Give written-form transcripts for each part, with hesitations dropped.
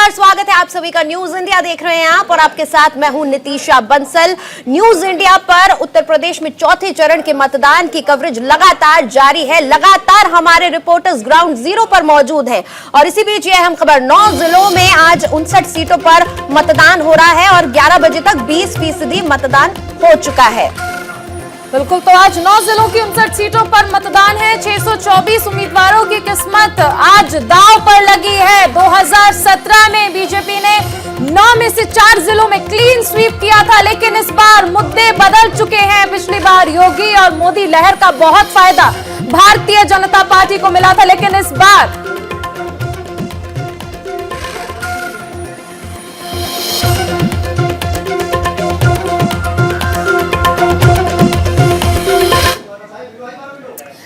नमस्कार, स्वागत है आप सभी का। न्यूज इंडिया देख रहे हैं आप और आपके साथ मैं हूं नितीशा बंसल। न्यूज इंडिया पर उत्तर प्रदेश में चौथे चरण के मतदान की कवरेज लगातार जारी है। लगातार हमारे रिपोर्टर्स ग्राउंड जीरो पर मौजूद हैं और इसी बीच यह अहम खबर, 9 जिलों में आज 59 सीटों पर मतदान हो रहा है और 11 बजे तक 20% मतदान हो चुका है। बिल्कुल, तो आज 9 जिलों की 59 सीटों पर मतदान है। 624 उम्मीदवारों की किस्मत आज दांव पर लगी है। 2017 में बीजेपी ने 9 में से 4 जिलों में क्लीन स्वीप किया था, लेकिन इस बार मुद्दे बदल चुके हैं। पिछली बार योगी और मोदी लहर का बहुत फायदा भारतीय जनता पार्टी को मिला था, लेकिन इस बार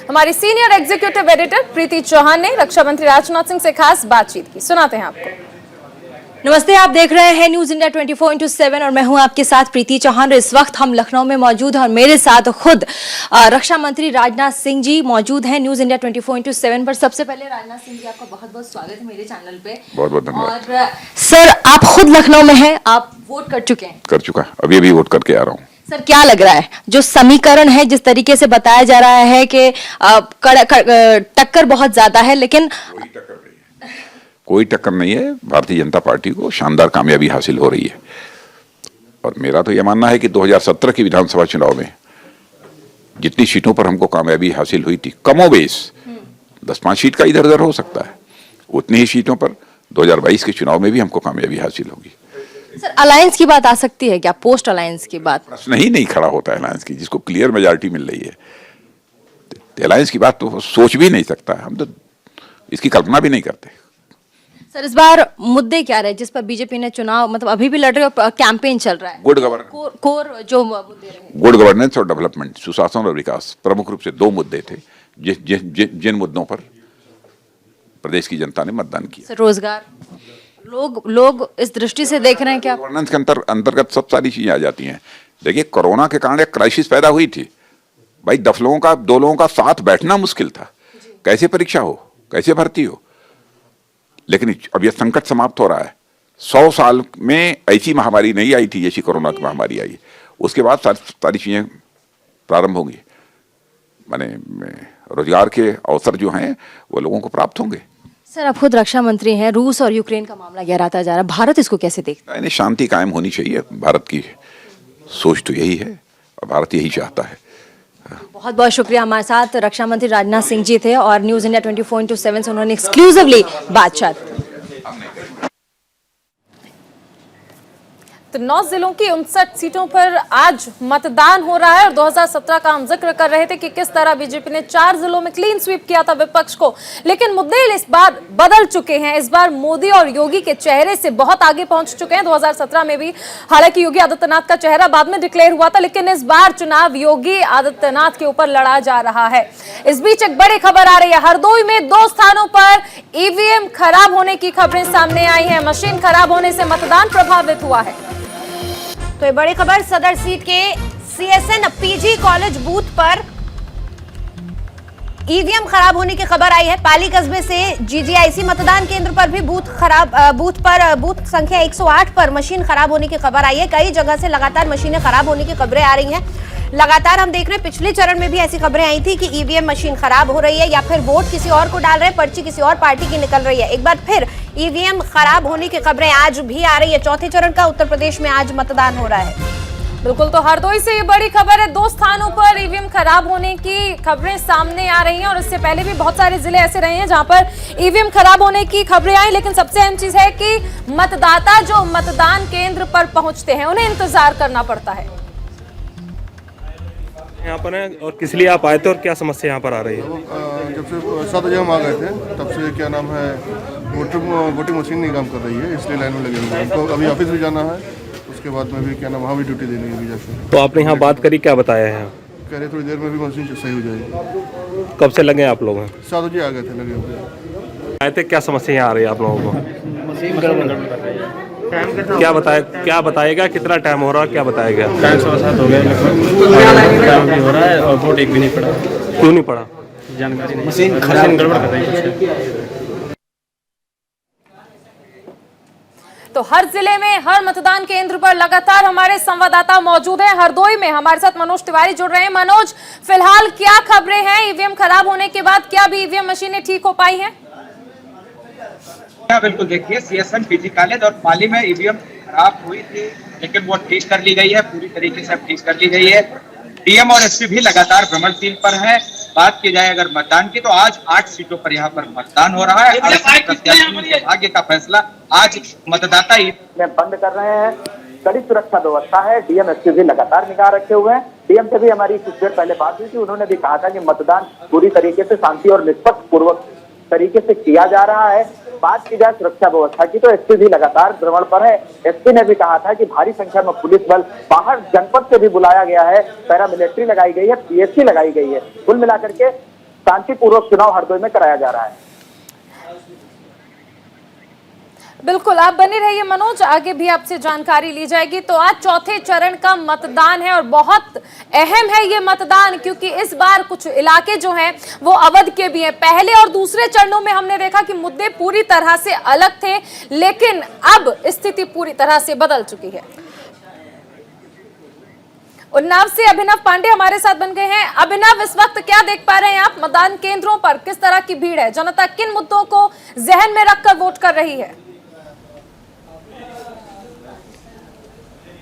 हमारी सीनियर एग्जीक्यूटिव एडिटर प्रीति चौहान ने रक्षा मंत्री राजनाथ सिंह से खास बातचीत की। सुनाते हैं आपको। नमस्ते, आप देख रहे हैं न्यूज इंडिया 24/7 और मैं हूं आपके साथ प्रीति चौहान। इस वक्त हम लखनऊ में मौजूद हैं और मेरे साथ खुद रक्षा मंत्री राजनाथ सिंह जी मौजूद हैं न्यूज इंडिया 24/7 पर। सबसे पहले राजनाथ सिंह जी, आपका बहुत बहुत स्वागत है मेरे चैनल पे। बहुत बहुत धन्यवाद। और सर, आप खुद लखनऊ में हैं, आप वोट कर चुके हैं? कर चुका, अभी वोट करके आ रहा हूँ। सर, क्या लग रहा है जो समीकरण है, जिस तरीके से बताया जा रहा है कि टक्कर बहुत ज्यादा है, लेकिन कोई टक्कर नहीं है। भारतीय जनता पार्टी को शानदार कामयाबी हासिल हो रही है और मेरा तो यह मानना है कि 2017 की विधानसभा चुनाव में जितनी सीटों पर हमको कामयाबी हासिल हुई थी, कमोबेश 10-5 सीट का इधर उधर हो सकता है, उतनी ही सीटों पर 2022 के चुनाव में भी हमको कामयाबी हासिल होगी। सर, अलायंस की बात आ सकती है क्या? पोस्ट अलायंस की बात प्रश्न ही नहीं खड़ा होता है अलायंस की, जिसको क्लियर मेजॉरिटी मिल रही है। अलायंस की बात तो सोच भी नहीं सकता, हम तो इसकी कल्पना भी नहीं करते। सर, इस बार मुद्दे क्या रहे जिस पर बीजेपी ने चुनाव, मतलब अभी भी लड़ रहे हो, कैंपेन चल रहा है? गुड गवर्नेंस, कोर जो मुद्दे रहे, गुड गवर्नेंस और डेवलपमेंट, सुशासन और विकास, प्रमुख रूप से 2 मुद्दे थे जिन मुद्दों पर प्रदेश की जनता ने मतदान किया। सर, रोजगार, लोग इस दृष्टि से देख रहे हैं क्या? गवर्नेंस के अंतर्गत सब सारी चीजें आ जाती हैं। देखिए, कोरोना के कारण एक क्राइसिस पैदा हुई थी भाई। 2 लोगों का साथ बैठना मुश्किल था, कैसे परीक्षा हो, कैसे भर्ती हो। लेकिन अब यह संकट समाप्त हो रहा है। 100 साल में ऐसी महामारी नहीं आई थी जैसी कोरोना की महामारी आई। उसके बाद सारी चीजें प्रारंभ होंगी, माने रोजगार के अवसर जो हैं वो लोगों को प्राप्त होंगे। सर, आप खुद रक्षा मंत्री हैं, रूस और यूक्रेन का मामला गहराता जा रहा है, भारत इसको कैसे देखता है? शांति कायम होनी चाहिए, भारत की सोच तो यही है और भारत यही चाहता है। बहुत बहुत शुक्रिया। हमारे साथ रक्षा मंत्री राजनाथ सिंह जी थे और न्यूज इंडिया 24/7 से उन्होंने एक्सक्लूसिवली बातचीत। तो 9 जिलों की 59 सीटों पर आज मतदान हो रहा है और 2017 का हम जिक्र कर रहे थे कि किस तरह बीजेपी ने 4 जिलों में क्लीन स्वीप किया था विपक्ष को, लेकिन मुद्दे इस बार बदल चुके हैं। इस बार मोदी और योगी के चेहरे से बहुत आगे पहुंच चुके हैं। 2017 में भी हालांकि योगी आदित्यनाथ का चेहरा बाद में डिक्लेयर हुआ था, लेकिन इस बार चुनाव योगी आदित्यनाथ के ऊपर लड़ा जा रहा है। इस बीच एक बड़ी खबर आ रही है, हरदोई में 2 स्थानों पर ईवीएम खराब होने की खबरें सामने आई है। मशीन खराब होने से मतदान प्रभावित हुआ है। तो ये बड़ी खबर, सदर सीट के CSN पीजी कॉलेज बूथ पर ईवीएम खराब होने की खबर आई है। पाली कस्बे से GGIC मतदान केंद्र पर भी बूथ संख्या 108 पर मशीन खराब होने की खबर आई है। कई जगह से लगातार मशीनें खराब होने की खबरें आ रही हैं। लगातार हम देख रहे हैं, पिछले चरण में भी ऐसी खबरें आई थी कि ईवीएम मशीन खराब हो रही है या फिर वोट किसी और को डाल रहे हैं, पर्ची किसी और पार्टी की निकल रही है। एक बार फिर ईवीएम खराब होने की खबरें आज भी आ रही है। चौथे चरण का उत्तर प्रदेश में आज मतदान हो रहा है। बिल्कुल, तो हरदोई से ये बड़ी खबर है, 2 स्थानों पर ईवीएम खराब होने की खबरें सामने आ रही हैं और इससे पहले भी बहुत सारे जिले ऐसे रहे हैं जहां पर ईवीएम खराब होने की खबरें आई। लेकिन सबसे अहम चीज है कि मतदाता जो मतदान केंद्र पर पहुंचते हैं उन्हें इंतजार करना पड़ता है। यहाँ पर है और किस लिए आप आए थे और क्या समस्या यहाँ पर आ रही है? जब से 7 बजे हम आ गए थे तब से क्या नाम है वोटिंग मशीन नहीं काम कर रही है, इसलिए लाइन में लगे हुए हैं। हमको अभी ऑफिस भी जाना है, उसके बाद में भी क्या नाम वहाँ भी ड्यूटी देनी है जाके। तो आपने यहाँ बात करी, क्या बताया है? कह रहे थोड़ी देर में भी मशीन सही हो जाएगी। कब से लगे आप लोग? 7 बजे आ गए थे, लगे हुए आए थे। क्या समस्या यहाँ आ रही है आप लोगों को? क्या बताएगा कितना टाइम हो रहा है, क्या बताएगा? टाइम 7:15 हो गया लगभग, टाइम भी हो रहा है और वोट एक भी नहीं पड़ा। क्यों नहीं पड़ा? जानकारी नहीं, मशीन गड़बड़ कर रही है। तो हर जिले में हर मतदान केंद्र पर लगातार हमारे संवाददाता मौजूद हैं। हरदोई में हमारे साथ मनोज तिवारी जुड़ रहे हैं। मनोज, फिलहाल क्या खबरें हैं? ईवीएम खराब होने के बाद क्या भी ईवीएम मशीनें ठीक हो पाई हैं? बिल्कुल, देखिए सीएसएम पीजी कॉलेज और पाली में ईवीएम खराब हुई थी, लेकिन वो ठीक कर ली गई है, पूरी तरीके से अब ठीक कर ली गई है। डीएम और एसपी भी लगातार भ्रमण पर हैं। बात की जाए अगर मतदान की, तो आज 8 सीटों पर यहाँ पर मतदान हो रहा है। भाग्य का फैसला आज मतदाता बंद कर रहे हैं। कड़ी सुरक्षा व्यवस्था है। डीएम एसपी भी लगातार निगाह रखे हुए हैं। डीएम से भी हमारी कुछ देर पहले बात हुई थी, उन्होंने भी कहा था कि मतदान पूरी तरीके से शांति और निष्पक्ष पूर्वक तरीके से किया जा रहा है। बात की जाए सुरक्षा व्यवस्था की, तो एसपी भी लगातार भ्रमण पर है। एसपी ने भी कहा था कि भारी संख्या में पुलिस बल बाहर जनपद से भी बुलाया गया है, पैरामिलिट्री लगाई गई है, पीएससी लगाई गई है। कुल मिलाकर के शांतिपूर्वक चुनाव हरदोई में कराया जा रहा है। बिल्कुल, आप बने रहिए मनोज, आगे भी आपसे जानकारी ली जाएगी। तो आज चौथे चरण का मतदान है और बहुत अहम है ये मतदान, क्योंकि इस बार कुछ इलाके जो हैं वो अवध के भी हैं। पहले और दूसरे चरणों में हमने देखा कि मुद्दे पूरी तरह से अलग थे, लेकिन अब स्थिति पूरी तरह से बदल चुकी है। उन्नाव से अभिनव पांडे हमारे साथ बन गए हैं। अभिनव, इस वक्त क्या देख पा रहे हैं आप? मतदान केंद्रों पर किस तरह की भीड़ है? जनता किन मुद्दों को जहन में रखकर वोट कर रही है?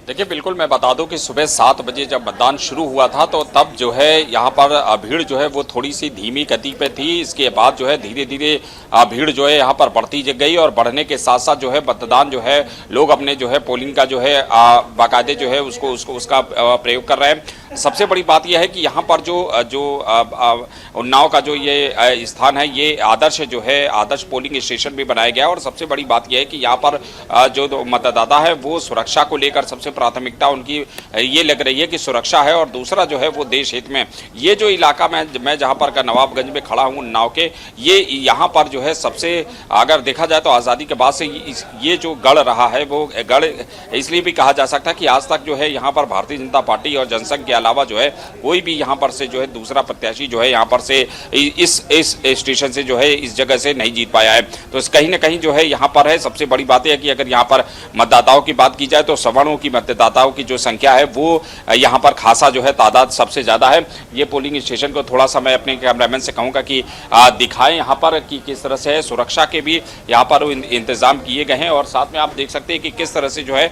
देखिए, बिल्कुल मैं बता दूं कि सुबह 7 बजे जब मतदान शुरू हुआ था तो तब जो है यहाँ पर भीड़ जो है वो थोड़ी सी धीमी गति पे थी। इसके बाद जो है धीरे धीरे भीड़ जो है यहाँ पर बढ़ती गई और बढ़ने के साथ साथ जो है मतदान जो है लोग अपने जो है पोलिंग का जो है बाकायदे जो है उसका प्रयोग कर रहे हैं। सबसे बड़ी बात यह है कि यहाँ पर जो उन्नाव का जो ये स्थान है, ये आदर्श पोलिंग स्टेशन भी बनाया गया। और सबसे बड़ी बात यह है कि यहाँ पर जो मतदाता है वो सुरक्षा को लेकर सबसे प्राथमिकता उनकी ये लग रही है कि सुरक्षा है। और दूसरा जो है वो देश हित में ये जो इलाका मैं जहाँ पर का नवाबगंज में खड़ा हूँ उन्नाव के, ये यहाँ पर जो है सबसे अगर देखा जाए तो आज़ादी के बाद से ये जो गढ़ रहा है वो गढ़ इसलिए भी कहा जा सकता है कि आज तक जो है यहाँ पर भारतीय जनता पार्टी और जनसंघ के अलावा जो है कोई भी यहाँ पर से जो है दूसरा प्रत्याशी जो है यहाँ पर से इस स्टेशन से जो है इस जगह से नहीं जीत पाया है। तो कहीं ना कहीं जो है यहाँ पर है सबसे बड़ी बात है कि अगर यहाँ पर मतदाताओं की बात की जाए तो सवर्णों की मतदाताओं की जो संख्या है वो यहाँ पर खासा जो है तादाद सबसे ज्यादा है। ये पोलिंग स्टेशन को थोड़ा सा मैं अपने कैमरामैन से कहूँगा कि दिखाएं यहाँ पर कि किस तरह से है। सुरक्षा के भी यहाँ पर इंतजाम किए गए हैं और साथ में आप देख सकते हैं कि किस तरह से जो है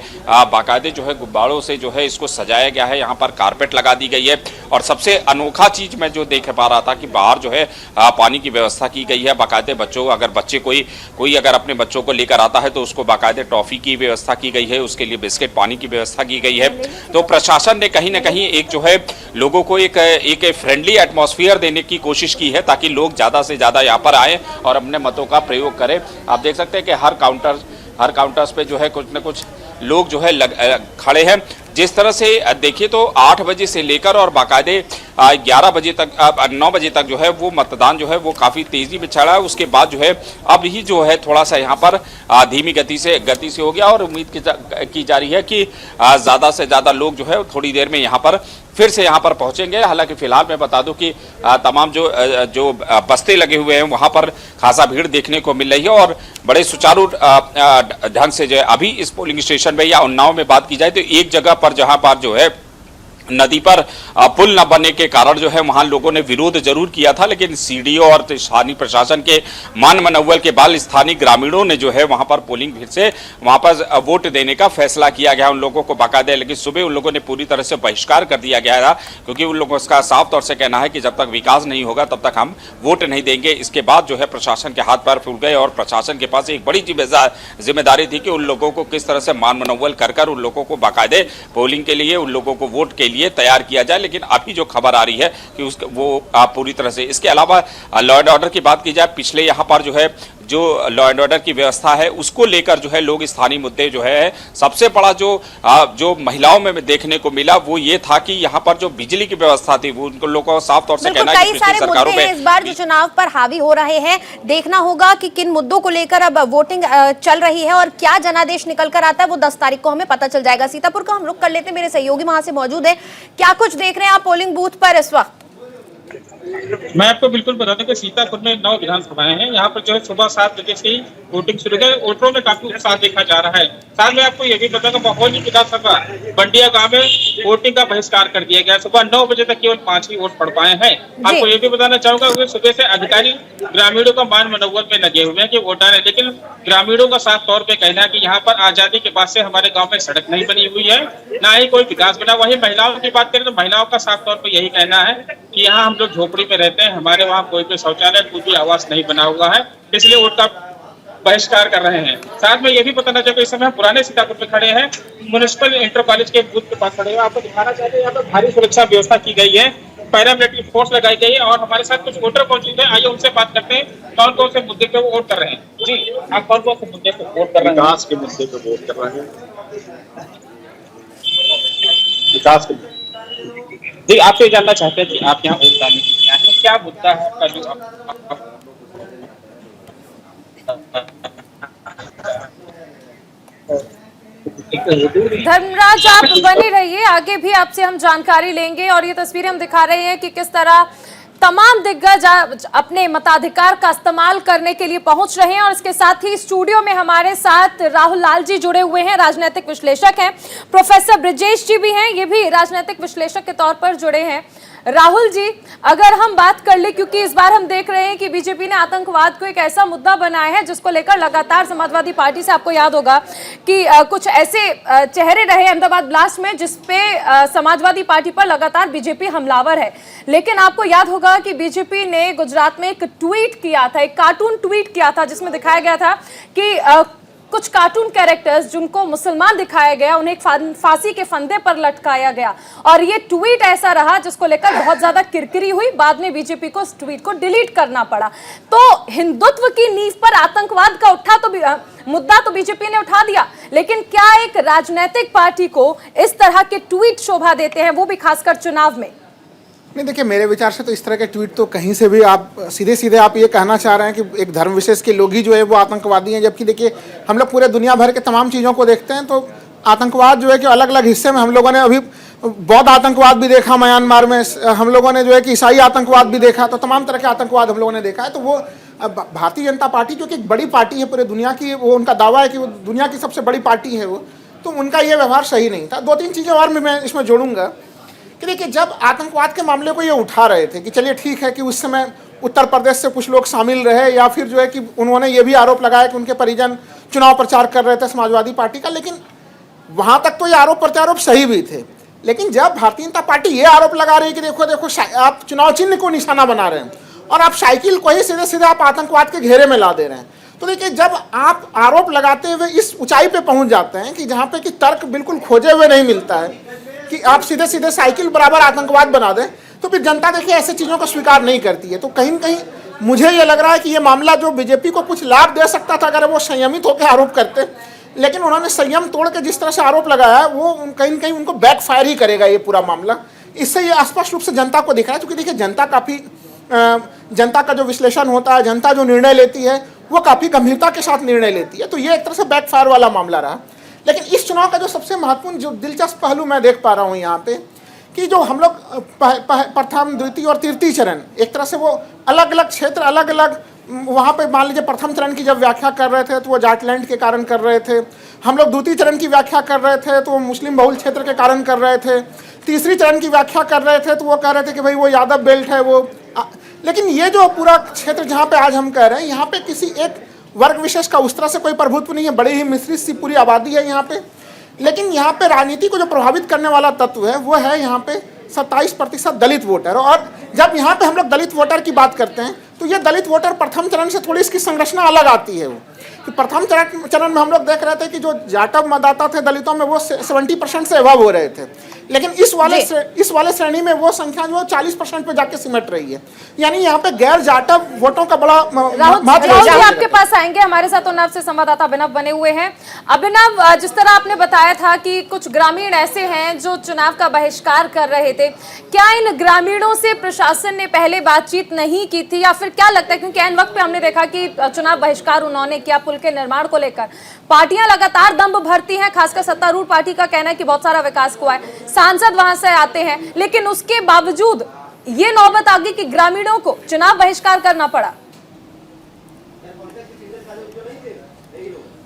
बाकायदे जो है गुब्बारों से जो है इसको सजाया गया है। यहाँ पर कारपेट लगा दी गई है और सबसे अनोखा चीज मैं जो देख पा रहा था कि बाहर जो है पानी की व्यवस्था की गई है। बाकायदे बच्चों अगर बच्चे कोई अगर अपने बच्चों को लेकर आता है तो उसको बाकायदे टॉफी की व्यवस्था की गई है, उसके लिए बिस्किट पानी की व्यवस्था की गई है। तो प्रशासन ने कहीं ना कहीं एक जो है लोगों को एक फ्रेंडली एटमॉस्फेयर देने की कोशिश की है ताकि लोग ज्यादा से ज्यादा यहाँ पर आए और अपने मतों का प्रयोग करें। आप देख सकते हैं कि हर काउंटर्स पे जो है कुछ न कुछ लोग जो है खड़े हैं। जिस तरह से देखिए तो 8 बजे से लेकर और बाकायदे 11 बजे तक 9 बजे तक जो है वो मतदान जो है वो काफ़ी तेज़ी में चला है। उसके बाद जो है अब ही जो है थोड़ा सा यहाँ पर धीमी गति से हो गया और उम्मीद की जा रही है कि ज़्यादा से ज़्यादा लोग जो है थोड़ी देर में यहाँ पर फिर से यहाँ पर पहुँचेंगे। हालांकि फिलहाल मैं बता दूं कि तमाम जो बस्ते लगे हुए हैं वहाँ पर खासा भीड़ देखने को मिल रही है और बड़े सुचारू ढंग से जो है अभी इस पोलिंग स्टेशन में या उन्नाव में बात की जाए तो एक जगह पर जहाँ पर जो है नदी पर पुल न बनने के कारण जो है वहां लोगों ने विरोध जरूर किया था, लेकिन सीडीओ और स्थानीय प्रशासन के मान मनौवल के बाद स्थानीय ग्रामीणों ने जो है वहां पर पोलिंग भीड़ से वहां पर वोट देने का फैसला किया गया उन लोगों को बाकायदे। लेकिन सुबह उन लोगों ने पूरी तरह से बहिष्कार कर दिया गया था क्योंकि उन लोगों का साफ तौर से कहना है कि जब तक विकास नहीं होगा तब तक हम वोट नहीं देंगे। इसके बाद जो है प्रशासन के हाथ पैर फूल गए और प्रशासन के पास एक बड़ी जिम्मेदारी थी कि उन लोगों को किस तरह से मान मनौवल कर उन लोगों को बाकायदे पोलिंग के लिए उन लोगों को वोट के लिए तैयार किया जाए। लेकिन अभी जो खबर आ रही है कि वो पूरी तरह से इसके अलावा लॉ एंड ऑर्डर की बात की जाए, पिछले यहाँ पर जो है जो लॉ एंड ऑर्डर की व्यवस्था है उसको लेकर जो है लोग स्थानीय मुद्दे जो है सबसे बड़ा जो महिलाओं में देखने को मिला वो ये था कि यहाँ पर जो बिजली की व्यवस्था थी वो उनको लोगों को साफ तौर से कहना है कि पिछली सरकारों में इस बार जो चुनाव पर हावी हो रहे हैं, देखना होगा कि किन मुद्दों को लेकर अब वोटिंग चल रही है और क्या जनादेश निकल कर आता है वो 10 तारीख को हमें पता चल जाएगा। सीतापुर का हम रुख कर लेते हैं, मेरे सहयोगी वहां से मौजूद है। क्या कुछ देख रहे हैं आप पोलिंग बूथ पर इस वक्त? मैं आपको बिल्कुल बता दूं कि सीतापुर में 9 विधानसभाएं हैं। यहाँ पर जो है सुबह 7 बजे से ही वोटिंग शुरू है। वोटरों में काफी उत्साह देखा जा रहा है। साथ में आपको ये भी बताऊंगा महोली विधानसभा बंडिया गांव में वोटिंग का बहिष्कार कर दिया गया। सुबह 9 बजे तक केवल 5 ही वोट पड़ पाए हैं। आपको ये भी बताना चाहूंगा कि सुबह से अधिकारी ग्रामीणों का मान मनोबल में लगे हुए हैं कि वोट आने, लेकिन ग्रामीणों का साफ तौर पर कहना है कि यहाँ पर आजादी के बाद से हमारे गाँव में सड़क नहीं बनी हुई है, ना ही कोई विकास बना। वही महिलाओं की बात करें तो महिलाओं का साफ तौर पर यही कहना है कि यहाँ हम लोग झोपड़ी में रहते हैं, हमारे वहाँ कोई भी शौचालय, कोई भी आवास नहीं बना हुआ है, इसलिए वोट का बहिष्कार कर रहे हैं। साथ में ये भी बताना चाहिए इस समय हम पुराने सीतापुर में खड़े हैं, म्युनिसिपल इंटर कॉलेज के बूथ के पास खड़े हैं। आपको दिखाना चाहते हैं यहाँ पर भारी सुरक्षा व्यवस्था की गई है, पैरामिलिट्री फोर्स लगाई गई है और हमारे साथ कुछ वोटर मौजूद है। आइए उनसे बात करते हैं कौन कौन से मुद्दे पे वो वोट कर रहे हैं। जी, आप कौन कौन से मुद्दे पे वोट कर रहे हैं? विकास के मुद्दे पे वोट कर रहे हैं। विकास के जी, आपसे जानना चाहते हैं कि आप यहाँ वोट डालने के लिए आए हैं, क्या मुद्दा है आपका जो धर्मराज, आप बने रहिए, आगे भी आपसे हम जानकारी लेंगे। और ये तस्वीरें हम दिखा रहे हैं कि किस तरह तमाम दिग्गज अपने मताधिकार का इस्तेमाल करने के लिए पहुंच रहे हैं। और इसके साथ ही स्टूडियो में हमारे साथ राहुल लाल जी जुड़े हुए हैं, राजनीतिक विश्लेषक हैं। प्रोफेसर ब्रिजेश जी भी हैं, ये भी राजनीतिक विश्लेषक के तौर पर जुड़े हैं। राहुल जी, अगर हम बात कर ले, क्योंकि इस बार हम देख रहे हैं कि बीजेपी ने आतंकवाद को एक ऐसा मुद्दा बनाया है जिसको लेकर लगातार समाजवादी पार्टी से, आपको याद होगा कि कुछ ऐसे चेहरे रहे अहमदाबाद ब्लास्ट में जिसपे समाजवादी पार्टी पर लगातार बीजेपी हमलावर है। लेकिन आपको याद होगा कि बीजेपी ने गुजरात में एक ट्वीट किया था, एक कार्टून ट्वीट किया था जिसमें दिखाया गया था कि कुछ कार्टून कैरेक्टर्स जिनको मुसलमान दिखाया गया उन्हें फांसी के फंदे पर लटकाया गया। और ये ट्वीट ऐसा रहा जिसको लेकर बहुत ज्यादा किरकिरी हुई। बाद में बीजेपी को इस ट्वीट को डिलीट करना पड़ा। तो हिंदुत्व की नींव पर आतंकवाद का मुद्दा तो बीजेपी ने उठा दिया, लेकिन क्या एक राजनीतिक पार्टी को इस तरह के ट्वीट शोभा देते हैं, वो भी खासकर चुनाव में? नहीं, देखिए, मेरे विचार से तो इस तरह के ट्वीट तो कहीं से भी आप सीधे सीधे आप ये कहना चाह रहे हैं कि एक धर्म विशेष के लोग ही जो है वो आतंकवादी हैं, जबकि देखिए हम लोग पूरे दुनिया भर के तमाम चीज़ों को देखते हैं तो आतंकवाद जो है कि अलग अलग हिस्से में हम लोगों ने अभी बौद्ध आतंकवाद भी देखा, म्यांमार में हम लोगों ने जो है कि ईसाई आतंकवाद भी देखा, तो तमाम तरह के आतंकवाद हम लोगों ने देखा है। तो वो भारतीय जनता पार्टी जो कि एक बड़ी पार्टी है पूरे दुनिया की, वो उनका दावा है कि वो दुनिया की सबसे बड़ी पार्टी है वो, तो उनका ये व्यवहार सही नहीं था। 2-3 चीज़ें और भी मैं इसमें जोड़ूंगा कि देखिए, जब आतंकवाद के मामले को ये उठा रहे थे कि चलिए ठीक है कि उस समय उत्तर प्रदेश से कुछ लोग शामिल रहे, या फिर जो है कि उन्होंने ये भी आरोप लगाया कि उनके परिजन चुनाव प्रचार कर रहे थे समाजवादी पार्टी का, लेकिन वहाँ तक तो ये आरोप प्रत्यारोप सही भी थे। लेकिन जब भारतीय जनता पार्टी ये आरोप लगा रही है कि देखो देखो आप चुनाव चिन्ह को निशाना बना रहे हैं और आप साइकिल को ही सीधे सीधे आप आतंकवाद के घेरे में ला दे रहे हैं, तो देखिए जब आप आरोप लगाते हुए इस ऊंचाई पे पहुंच जाते हैं कि जहाँ पे कि तर्क बिल्कुल खोजे हुए नहीं मिलता है कि आप सीधे सीधे साइकिल बराबर आतंकवाद बना दें, तो फिर जनता देखिए ऐसे चीज़ों को स्वीकार नहीं करती है। तो कहीं न कहीं मुझे ये लग रहा है कि ये मामला जो बीजेपी को कुछ लाभ दे सकता था अगर वो संयमित होकर आरोप करते, लेकिन उन्होंने संयम तोड़ के जिस तरह से आरोप लगाया है वो कहीं न कहीं उनको बैकफायर ही करेगा ये पूरा मामला। इससे ये स्पष्ट रूप से जनता को दिख रहा है, क्योंकि देखिए जनता काफ़ी जनता का जो विश्लेषण होता है, जनता जो निर्णय लेती है वो काफ़ी गंभीरता के साथ निर्णय लेती है, तो ये एक तरह से बैकफायर वाला मामला रहा। लेकिन इस चुनाव का जो सबसे महत्वपूर्ण जो दिलचस्प पहलू मैं देख पा रहा हूँ यहाँ पे कि जो हम लोग प्रथम, द्वितीय और तृतीय चरण, एक तरह से वो अलग अलग क्षेत्र, अलग अलग वहाँ पे मान लीजिए प्रथम चरण की जब व्याख्या कर रहे थे तो वो जाटलैंड के कारण कर रहे थे, हम लोग द्वितीय चरण की व्याख्या कर रहे थे तो वो मुस्लिम बहुल क्षेत्र के कारण कर रहे थे, तीसरी चरण की व्याख्या कर रहे थे तो वो कह रहे थे कि भाई वो यादव बेल्ट है वो। लेकिन ये जो पूरा क्षेत्र जहाँ पे आज हम कह रहे हैं, यहाँ पे किसी एक वर्ग विशेष का उस तरह से कोई प्रभुत्व नहीं है, बड़ी ही मिश्रित सी पूरी आबादी है यहाँ पे। लेकिन यहाँ पे राजनीति को जो प्रभावित करने वाला तत्व है वो है यहाँ पे 27% दलित वोटर। और जब यहाँ पे हम लोग दलित वोटर की बात करते हैं तो ये दलित वोटर प्रथम चरण से थोड़ी इसकी संरचना अलग आती है। वो कि प्रथम चरण में हम लोग देख रहे थे कि जो जाटव मतदाता थे दलितों में वो 70% से अबव हो रहे थे, लेकिन इस वाले श्रेणी में वो संख्या जो 40% पे जाके सिमट रही है। यानी यहाँ पे गैर जाटव वोटों का बड़ा राहुल आपके पास आएंगे, हमारे साथ उन्नाव से संवाददाता अभिनव बने हुए हैं। अभिनव, जिस तरह आपने बताया था कि कुछ ग्रामीण ऐसे हैं जो चुनाव का बहिष्कार कर रहे थे, क्या इन ग्रामीणों से प्रशासन ने पहले बातचीत नहीं की थी, या फिर क्या लगता है, क्योंकि ऐन वक्त पे हमने देखा कि चुनाव बहिष्कार उन्होंने किया पुल के निर्माण को लेकर। पार्टियां लगातार दंभ भरती हैं, खासकर सत्तारूढ़ पार्टी का कहना है कि बहुत सारा विकास हुआ है, सांसद वहां से आते हैं, लेकिन उसके बावजूद ये नौबत आ गई कि ग्रामीणों को चुनाव बहिष्कार करना पड़ा।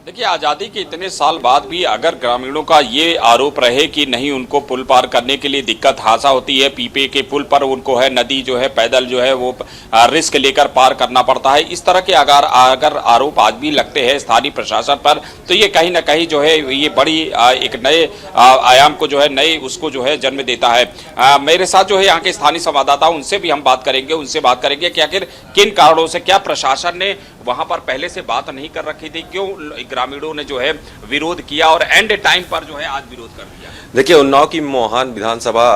देखिए, आज़ादी के इतने साल बाद भी अगर ग्रामीणों का ये आरोप रहे कि नहीं, उनको पुल पार करने के लिए दिक्कत हासा होती है, पीपे के पुल पर उनको है नदी जो है पैदल जो है वो रिस्क लेकर पार करना पड़ता है, इस तरह के अगर आरोप आज भी लगते हैं स्थानीय प्रशासन पर, तो ये कहीं ना कहीं जो है ये बड़ी एक नए आयाम को जो है नए उसको जो है जन्म देता है। मेरे साथ जो है यहाँ के स्थानीय संवाददाता, उनसे भी हम बात करेंगे कि आखिर किन कारणों से, क्या प्रशासन ने वहां पर पहले से बात नहीं कर रखी थी, क्यों ग्रामीणों ने जो है विरोध किया और एंड टाइम पर जो है आज विरोध कर दिया। देखिए, उन्नाव की मोहान विधानसभा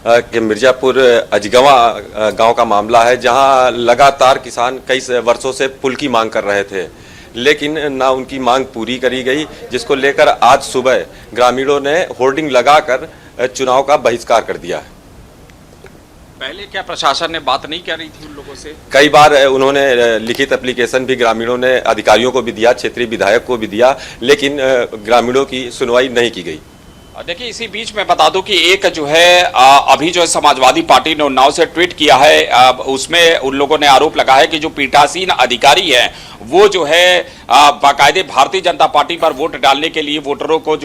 के मिर्जापुर अजगवा गांव का मामला है, जहां लगातार किसान कई वर्षों से पुल की मांग कर रहे थे, लेकिन ना उनकी मांग पूरी करी गई, जिसको लेकर आज सुबह ग्रामीणों ने होर्डिंग लगाकर चुनाव का बहिष्कार कर दिया है। पहले क्या प्रशासन ने बात नहीं करी थी उन लोगों से? कई बार उन्होंने लिखित एप्लीकेशन भी ग्रामीणों ने अधिकारियों को भी दिया, क्षेत्रीय विधायक को भी दिया, लेकिन ग्रामीणों की सुनवाई नहीं की गई। देखिए, इसी बीच में बता दूं कि एक जो है अभी जो है समाजवादी पार्टी ने उन्नाव से ट्वीट किया है, उसमें उन लोगों ने आरोप लगाया कि जो पीठासीन अधिकारी है वो जो है बाकायदे भारतीय जनता पार्टी पर वोट डालने के लिए वोटरों को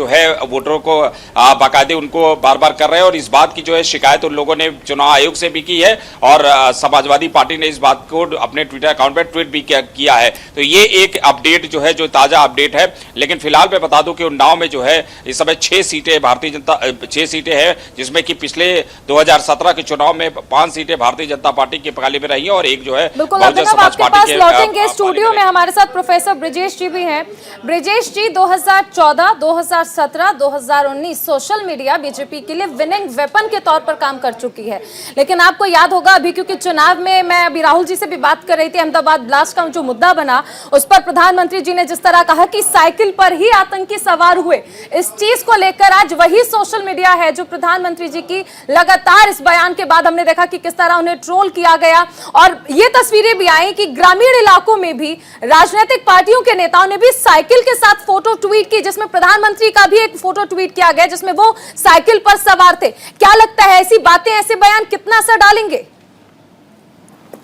बाकायदे उनको बार बार कर रहे हैं, और इस बात की जो है शिकायत उन लोगों ने चुनाव आयोग से भी की है, और समाजवादी पार्टी ने इस बात को अपने ट्विटर अकाउंट पर ट्वीट भी किया है। तो ये एक अपडेट जो है, जो ताजा अपडेट है, लेकिन फिलहाल मैं बता दूं कि उन्नाव में जो है इस समय 6 सीटें भारतीय जनता 6 सीटें हैं, जिसमें कि पिछले 2017 के चुनाव में 5 सीटें भारतीय जनता पार्टी के पाले में रही हैं और एक जो है बहुजन समाज पार्टी के। स्टूडियो में हमारे साथ प्रोफेसर ब्रिजेश जी भी हैं। ब्रिजेश जी, 2014, 2017, 2019 सोशल मीडिया बीजेपी के लिए विनिंग वेपन के तौर पर काम कर चुकी है, लेकिन आपको याद होगा अभी, क्योंकि चुनाव में मैं अभी राहुल जी से भी बात कर रही थी, अहमदाबाद ब्लास्ट का जो मुद्दा बना उस पर प्रधानमंत्री जी ने जिस तरह कहा कि साइकिल पर ही आतंकी सवार हुए, इस चीज को लेकर आज वही सोशल मीडिया है जो प्रधानमंत्री जी की लगातार इस बयान के बाद हमने देखा कि किस तरह उन्हें ट्रोल किया गया, और ये तस्वीरें भी आई कि ग्रामीण इलाकों में भी राजनीतिक पार्टियों के नेताओं ने भी साइकिल के साथ फोटो ट्वीट की, जिसमें प्रधानमंत्री का भी एक फोटो ट्वीट किया गया जिसमें वो साइकिल पर सवार थे। क्या लगता है, ऐसी बातें, ऐसे बयान कितना असर डालेंगे?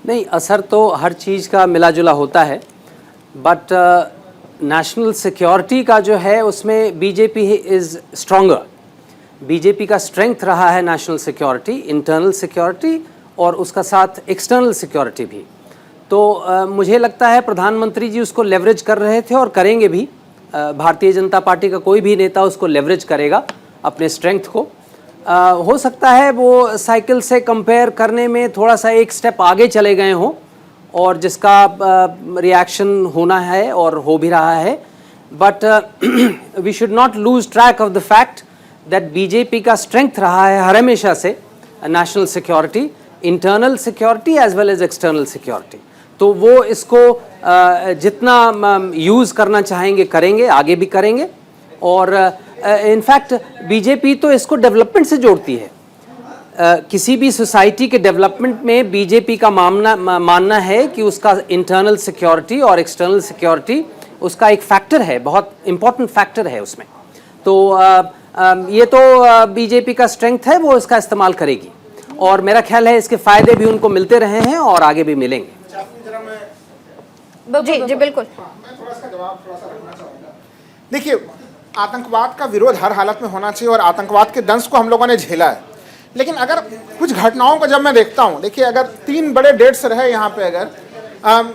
नहीं, असर तो हर चीज का मिला जुला होता है, बट नेशनल सिक्योरिटी का जो है उसमें बीजेपी इज स्ट्रॉन्गर। बीजेपी का स्ट्रेंथ रहा है नेशनल सिक्योरिटी, इंटरनल सिक्योरिटी और उसका साथ एक्सटर्नल सिक्योरिटी भी। तो मुझे लगता है प्रधानमंत्री जी उसको लेवरेज कर रहे थे और करेंगे भी। भारतीय जनता पार्टी का कोई भी नेता उसको लेवरेज करेगा अपने स्ट्रेंथ को। हो सकता है वो साइकिल से कंपेयर करने में थोड़ा सा एक स्टेप आगे चले गए हों, और जिसका रिएक्शन होना है और हो भी रहा है, but we should not lose track of the fact that BJP का स्ट्रेंथ रहा है हर हमेशा से national security, internal security as well as external security. तो वो इसको जितना यूज़ करना चाहेंगे करेंगे, आगे भी करेंगे, और इनफैक्ट बीजेपी तो इसको डेवलपमेंट से जोड़ती है। किसी भी सोसाइटी के डेवलपमेंट में बीजेपी का मानना है कि उसका इंटरनल सिक्योरिटी और एक्सटर्नल सिक्योरिटी उसका एक फैक्टर है, बहुत इंपॉर्टेंट फैक्टर है उसमें। तो ये तो बीजेपी का स्ट्रेंथ है, वो इसका इस्तेमाल करेगी, और मेरा ख्याल है इसके फायदे भी उनको मिलते रहे हैं और आगे भी मिलेंगे। जी बिल्कुल। देखिए, आतंकवाद का विरोध हर हालत में होना चाहिए और आतंकवाद के दंश को हम लोगों ने झेला है, लेकिन अगर कुछ घटनाओं को जब मैं देखता हूं, देखिए अगर 3 बड़े डेट्स रहे यहाँ पे, अगर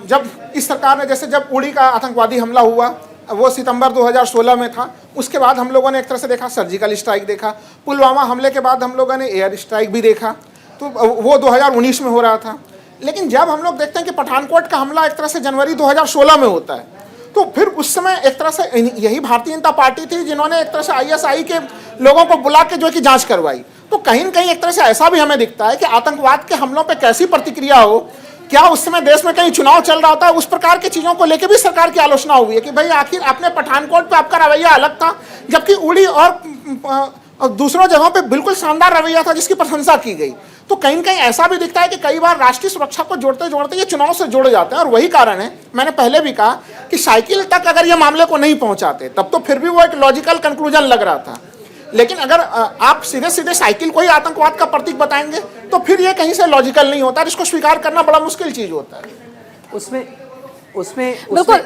जब इस सरकार ने, जैसे जब उड़ी का आतंकवादी हमला हुआ वो सितंबर 2016 में था, उसके बाद हम लोगों ने एक तरह से देखा सर्जिकल स्ट्राइक देखा, पुलवामा हमले के बाद हम लोगों ने एयर स्ट्राइक भी देखा, तो वो 2019 में हो रहा था। लेकिन जब हम लोग देखते हैं कि पठानकोट का हमला एक तरह से जनवरी 2016 में होता है, तो फिर उस समय एक तरह से यही भारतीय जनता पार्टी थी जिन्होंने एक तरह से ISI के लोगों को बुला के जो है कि जांच करवाई। तो कहीं न कहीं एक तरह से ऐसा भी हमें दिखता है कि आतंकवाद के हमलों पे कैसी प्रतिक्रिया हो, क्या उस समय देश में कहीं चुनाव चल रहा होता है, उस प्रकार की चीज़ों को लेकर भी सरकार की आलोचना हुई है कि भाई आखिर आपने पठानकोट पे आपका रवैया अलग था, जबकि उड़ी और दूसरों जगहों पे बिल्कुल शानदार रवैया था जिसकी प्रशंसा की गई। तो कहीं न कहीं ऐसा भी दिखता है कि कई बार राष्ट्रीय सुरक्षा को जोड़ते जोड़ते ये चुनाव से जुड़ जाते हैं, और वही कारण है, मैंने पहले भी कहा कि साइकिल तक अगर ये मामले को नहीं पहुंचाते तब तो फिर भी वो एक लॉजिकल कंक्लूजन लग रहा था, लेकिन अगर आप सीधे सीधे साइकिल को ही आतंकवाद का प्रतीक बताएंगे तो फिर ये कहीं से लॉजिकल नहीं होता, इसको स्वीकार करना बड़ा मुश्किल चीज होता है। उसमें बिल्कुल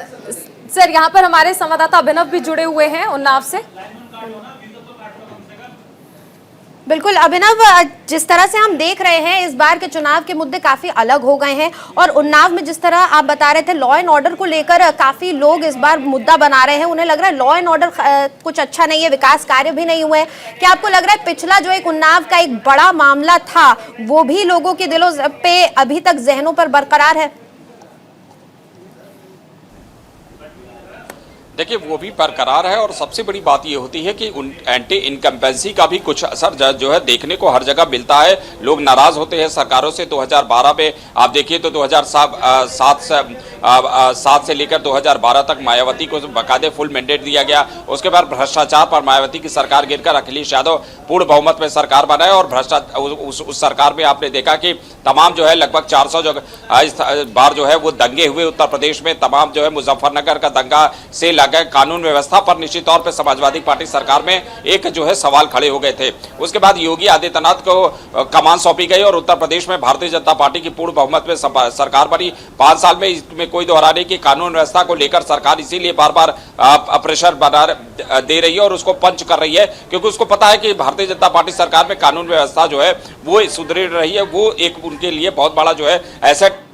सर, यहाँ पर हमारे संवाददाता अभिनव भी जुड़े हुए हैं उन्नाव से। बिल्कुल अभिनव, जिस तरह से हम देख रहे हैं इस बार के चुनाव के मुद्दे काफी अलग हो गए हैं और उन्नाव में जिस तरह आप बता रहे थे लॉ एंड ऑर्डर को लेकर काफी लोग इस बार मुद्दा बना रहे हैं, उन्हें लग रहा है लॉ एंड ऑर्डर कुछ अच्छा नहीं है, विकास कार्य भी नहीं हुए। क्या आपको लग रहा है पिछला जो एक उन्नाव का एक बड़ा मामला था वो भी लोगों के दिलों पे अभी तक जहनों पर बरकरार है? देखिए वो भी बरकरार है और सबसे बड़ी बात ये होती है कि एंटी इनकम्पेंसी का भी कुछ असर जो है देखने को हर जगह मिलता है। लोग नाराज होते हैं सरकारों से। 2012 में आप देखिए तो 2007 से लेकर 2012 तक मायावती को बाकायदे फुल मैंडेट दिया गया। उसके बाद भ्रष्टाचार पर मायावती की सरकार गिरकर अखिलेश यादव पूर्ण बहुमत में सरकार बनाए और भ्रष्टाचार उस सरकार में आपने देखा कि तमाम जो है लगभग 400 जो बार जो है वो दंगे हुए उत्तर प्रदेश में। तमाम जो है मुजफ्फरनगर का दंगा से कानून व्यवस्था पर निश्चित तौर पर समाजवादी पार्टी सरकार में एक जो है सवाल खड़े हो गए थे। उसके बाद योगी आदित्यनाथ को कमान सौंपी गई और उत्तर प्रदेश में भारतीय जनता पार्टी की पूर्ण बहुमत में सरकार बनी। 5 साल में इसमें कोई दोहराने की कानून व्यवस्था को लेकर सरकार इसीलिए बार बार प्रेशर बना दे रही है और उसको पंच कर रही है क्योंकि उसको पता है कि भारतीय जनता पार्टी सरकार में कानून व्यवस्था जो है वो सुदृढ़ रही है। वो एक उनके लिए बहुत बड़ा जो है एसेट।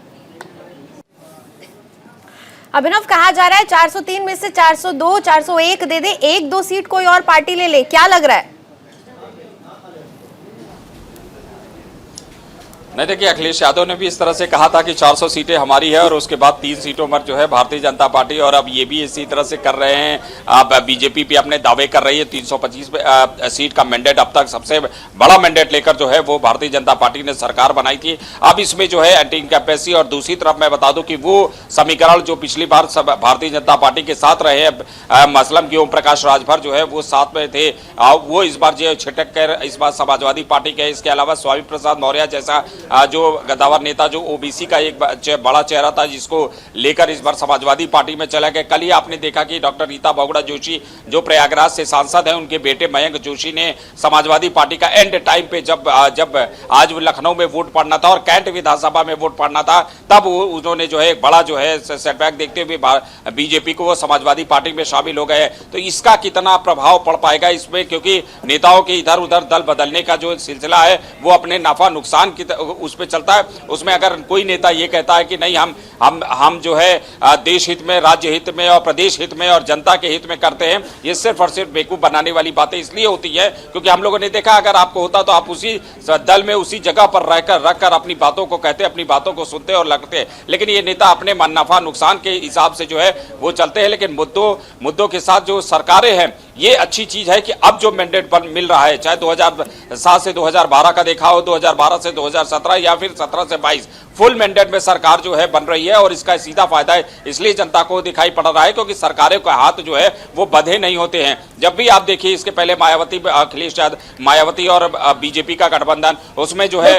अभिनव, कहा जा रहा है 403 में से 402, 401 दे दे, 1-2 सीट कोई और पार्टी ले ले, क्या लग रहा है? नहीं देखिए अखिलेश यादव ने भी इस तरह से कहा था कि 400 सीटें हमारी है और उसके बाद 3 सीटों पर जो है भारतीय जनता पार्टी, और अब ये भी इसी तरह से कर रहे हैं। अब बीजेपी भी अपने दावे कर रही है। 325 सीट का मैंडेट अब तक सबसे बड़ा मैंडेट लेकर जो है वो भारतीय जनता पार्टी ने सरकार बनाई थी। अब इसमें जो है एंटी इनकम्पेंसी और दूसरी तरफ मैं बता दूं कि वो समीकरण जो पिछली बार भारतीय जनता पार्टी के साथ रहे हैं, मसलन की ओम प्रकाश राजभर जो है वो साथ में थे, वो इस बार जो छिटक कर इस बार समाजवादी पार्टी के, इसके अलावा स्वामी प्रसाद मौर्य जैसा जो गद्दावर नेता जो ओबीसी का एक बड़ा चेहरा था जिसको लेकर इस बार समाजवादी पार्टी में चला गया। कल ही आपने देखा कि डॉक्टर रीता बहुगुणा जोशी जो प्रयागराज से सांसद हैं, उनके बेटे मयंक जोशी ने समाजवादी पार्टी का एंड टाइम पे जब आज लखनऊ में वोट पड़ना था और कैंट विधानसभा में वोट पड़ना था, तब उन्होंने जो है एक बड़ा जो है सेटबैक देखते हुए बीजेपी को वो समाजवादी पार्टी में शामिल हो गए। तो इसका कितना प्रभाव पड़ पाएगा इसमें, क्योंकि नेताओं के इधर उधर दल बदलने का जो सिलसिला है वो अपने नफा नुकसान की उस पर चलता है। उसमें अगर कोई नेता ये कहता है कि नहीं हम जो है देश हित में, राज्य हित में और प्रदेश हित में और जनता के हित में करते हैं, ये सिर्फ और सिर्फ बेवकूफ बनाने वाली बातें इसलिए होती है क्योंकि हम लोगों ने देखा अगर आपको होता तो आप उसी दल में उसी जगह पर रखकर अपनी बातों को कहते, अपनी बातों को सुनते और लगते। लेकिन ये नेता अपने नफा नुकसान के हिसाब से जो है वो चलते हैं। लेकिन मुद्दों के साथ जो सरकारें हैं, ये अच्छी चीज है कि अब जो मैंडेट मिल रहा है, चाहे 2007 से 2012 का देखा हो, 2012 से 2017 या फिर 17 से 22, फुल मैंडेट में सरकार जो है बन रही है और इसका सीधा फायदा है इसलिए जनता को दिखाई पड़ रहा है क्योंकि सरकारों के हाथ जो है वो बंधे नहीं होते हैं। जब भी आप देखिए इसके पहले अखिलेश यादव मायावती और बीजेपी का गठबंधन, उसमें जो है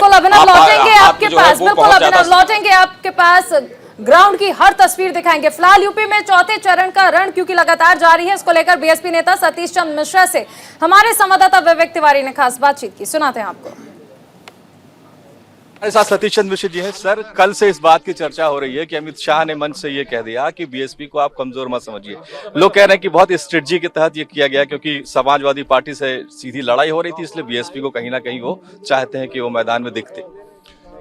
लौटेंगे आपके पास ग्राउंड की हर तस्वीर दिखाएंगे। फिलहाल यूपी में चौथे चरण का रण क्योंकि लगातार जारी है, इसको लेकर बीएसपी नेता सतीश चंद्र मिश्रा से हमारे संवाददाता विवेक तिवारी ने खास बातचीत की, सुनाते हैं आपको। हमारे साथ सतीश चंद्र मिश्रा जी हैं। सर, कल से इस बात की चर्चा हो रही है कि अमित शाह ने मंच से ये कह दिया कि बीएसपी को आप कमजोर मत समझिए। लोग कह रहे हैं कि बहुत स्ट्रेटजी के तहत ये किया गया क्योंकि समाजवादी पार्टी से सीधी लड़ाई हो रही थी, इसलिए बीएसपी को कहीं ना कहीं वो चाहते हैं कि वो मैदान में दिखते।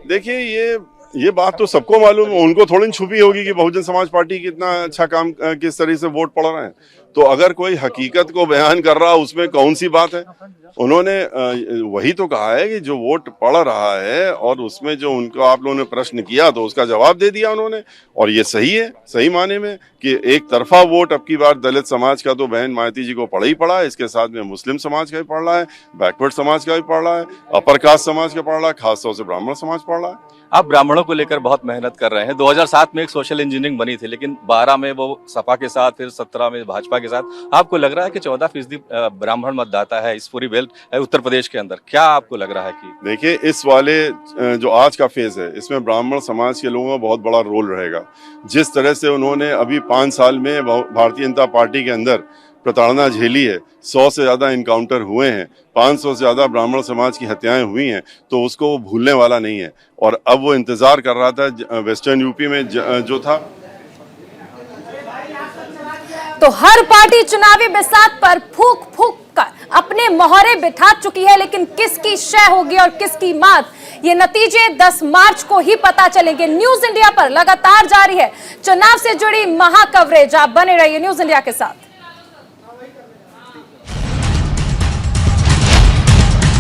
देखिए ये बात तो सबको मालूम है, उनको थोड़ी छुपी होगी कि बहुजन समाज पार्टी कितना अच्छा काम किस तरह से वोट पड़ रहे हैं। तो अगर कोई हकीकत को बयान कर रहा उसमें कौन सी बात है। उन्होंने वही तो कहा है कि जो वोट पड़ रहा है और उसमें जो उनको आप लोगों ने प्रश्न किया तो उसका जवाब दे दिया उन्होंने, और ये सही है, सही माने में कि एक तरफा वोट अब की बार दलित समाज का तो बहन मायावती जी को पड़ ही पड़ा है, इसके साथ में मुस्लिम समाज का भी पड़ रहा है, बैकवर्ड समाज का भी पड़ रहा है, अपर कास्ट समाज का पड़ रहा है, खासतौर से ब्राह्मण समाज पड़ रहा है। आप ब्राह्मणों को लेकर बहुत मेहनत कर रहे हैं। 2007 में एक सोशल इंजीनियरिंग बनी थी, लेकिन 12 में वो सपा के साथ, फिर 17 में भाजपा के साथ। आपको लग रहा है कि 14% ब्राह्मण मतदाता है इस पूरी बेल्ट उत्तर प्रदेश के अंदर, क्या आपको लग रहा है कि देखिए इस वाले जो आज का फेज है इसमें ब्राह्मण समाज के लोगों का बहुत बड़ा रोल रहेगा। जिस तरह से उन्होंने अभी 5 साल में भारतीय जनता पार्टी के अंदर प्रताड़ना झेली है, 100 से ज्यादा इनकाउंटर हुए हैं, 500 से ज्यादा ब्राह्मण समाज की हत्याएं हुई हैं, तो उसको वो भूलने वाला नहीं है। और अब वो इंतजार कर रहा था वेस्टर्न यूपी में जो था। तो हर पार्टी चुनावी बिसात पर फूंक फूंक कर अपने मोहरे बिठा चुकी है, लेकिन किसकी शय होगी और किसकी मात, ये नतीजे 10 मार्च को ही पता चलेंगे। न्यूज इंडिया पर लगातार जारी है चुनाव से जुड़ी महा कवरेज। आप बने रहिए न्यूज इंडिया के साथ।